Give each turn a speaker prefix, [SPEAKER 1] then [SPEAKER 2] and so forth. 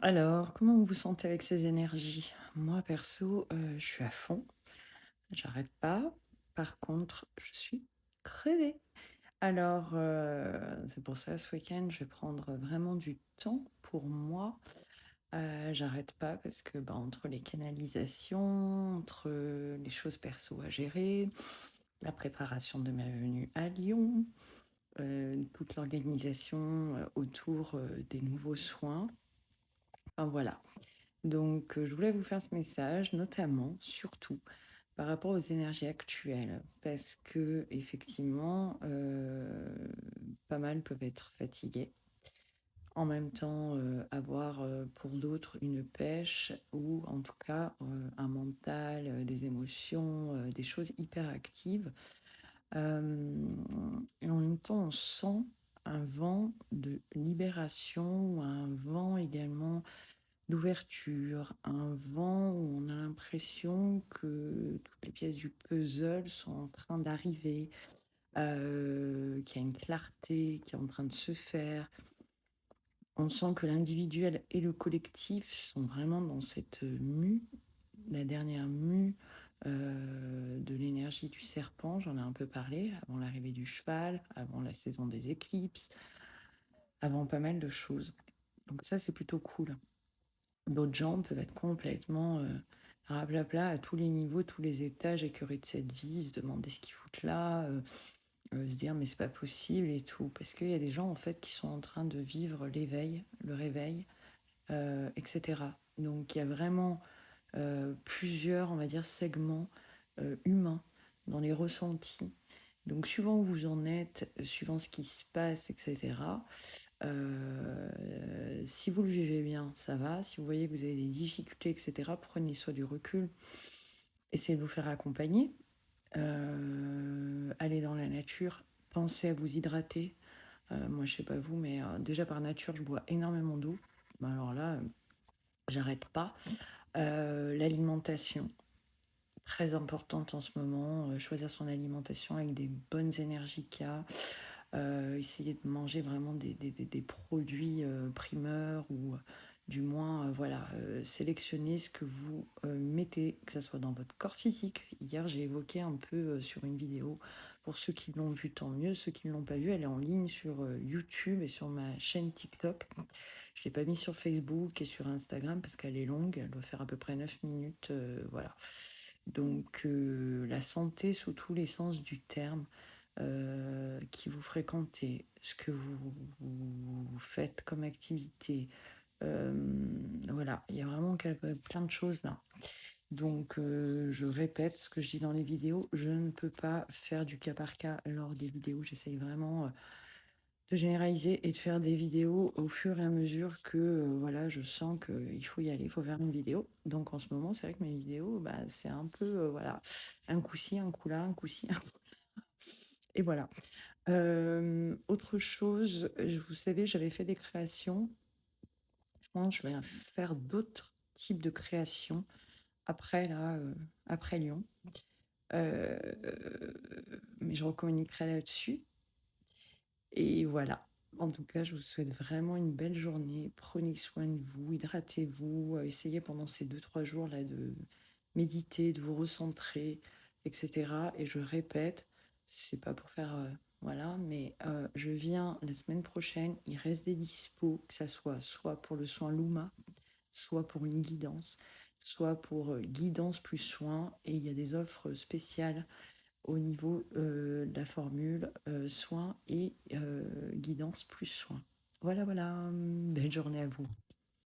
[SPEAKER 1] Alors, comment vous vous sentez avec ces énergies? Moi, perso, je suis à fond, j'arrête pas. Par contre, je suis crevée. Alors, c'est pour ça, ce week-end, je vais prendre vraiment du temps pour moi. J'arrête pas parce que, bah, entre les canalisations, entre, les choses perso à gérer, la préparation de ma venue à Lyon, toute l'organisation, autour, des nouveaux soins. Enfin, voilà. Donc, je voulais vous faire ce message, notamment, surtout, par rapport aux énergies actuelles, parce que effectivement, pas mal peuvent être fatigués. En même temps, avoir, pour d'autres une pêche ou en tout cas, un mental, des émotions, des choses hyper actives. Et en même temps, on sent un vent de libération, un vent également d'ouverture, un vent où on a l'impression que toutes les pièces du puzzle sont en train d'arriver, qu'il y a une clarté qui est en train de se faire. On sent que l'individuel et le collectif sont vraiment dans cette mue, la dernière mue de l'énergie du serpent, j'en ai un peu parlé, avant l'arrivée du cheval, avant la saison des éclipses, avant pas mal de choses. Donc ça, c'est plutôt cool. D'autres gens peuvent être complètement rablabla à tous les niveaux, tous les étages, écœurés de cette vie, se demander ce qu'ils foutent là, se dire mais c'est pas possible et tout. Parce qu'il y a des gens en fait qui sont en train de vivre l'éveil, le réveil, etc. Donc il y a vraiment plusieurs, on va dire, segments humains dans les ressentis. Donc suivant où vous en êtes, suivant ce qui se passe, etc. Si vous le vivez bien, ça va. Si vous voyez que vous avez des difficultés, etc., prenez soit du recul, essayez de vous faire accompagner, allez dans la nature, pensez à vous hydrater. Moi, je sais pas vous, mais déjà par nature, je bois énormément d'eau. Ben alors là, j'arrête pas. L'alimentation, très importante en ce moment. Choisir son alimentation avec des bonnes énergies qu'il y a. Essayer de manger vraiment des produits primeurs ou du moins voilà, sélectionner ce que vous mettez, que ce soit dans votre corps physique. Hier, j'ai évoqué un peu sur une vidéo. Pour ceux qui l'ont vue, tant mieux. Ceux qui ne l'ont pas vue, elle est en ligne sur YouTube et sur ma chaîne TikTok. Je ne l'ai pas mis sur Facebook et sur Instagram parce qu'elle est longue. Elle doit faire à peu près 9 minutes. Voilà. Donc, la santé sous tous les sens du terme qui vous fréquentez, ce que vous faites comme activité. Euh, voilà, il y a vraiment plein de choses là. Donc, je répète ce que je dis dans les vidéos, je ne peux pas faire du cas par cas lors des vidéos. J'essaye vraiment de généraliser et de faire des vidéos au fur et à mesure que voilà, je sens qu'il faut y aller, il faut faire une vidéo. Donc, en ce moment, c'est vrai que mes vidéos, bah, c'est un peu, voilà, un coup ci, un coup là, un coup ci, un coup... Et voilà. Autre chose, vous savez, j'avais fait des créations. Je pense que je vais faire d'autres types de créations après, là, après Lyon. Euh, mais je recommuniquerai là-dessus. Et voilà. En tout cas, je vous souhaite vraiment une belle journée. Prenez soin de vous, hydratez-vous. Essayez pendant ces 2-3 jours là de méditer, de vous recentrer, etc. Et je répète, c'est pas pour faire voilà, mais je viens la semaine prochaine. Il reste des dispos, que ça soit pour le soin Luma, soit pour une guidance, soit pour guidance plus soin. Et il y a des offres spéciales au niveau de la formule soins et guidance plus soins. Voilà, voilà. Belle journée à vous.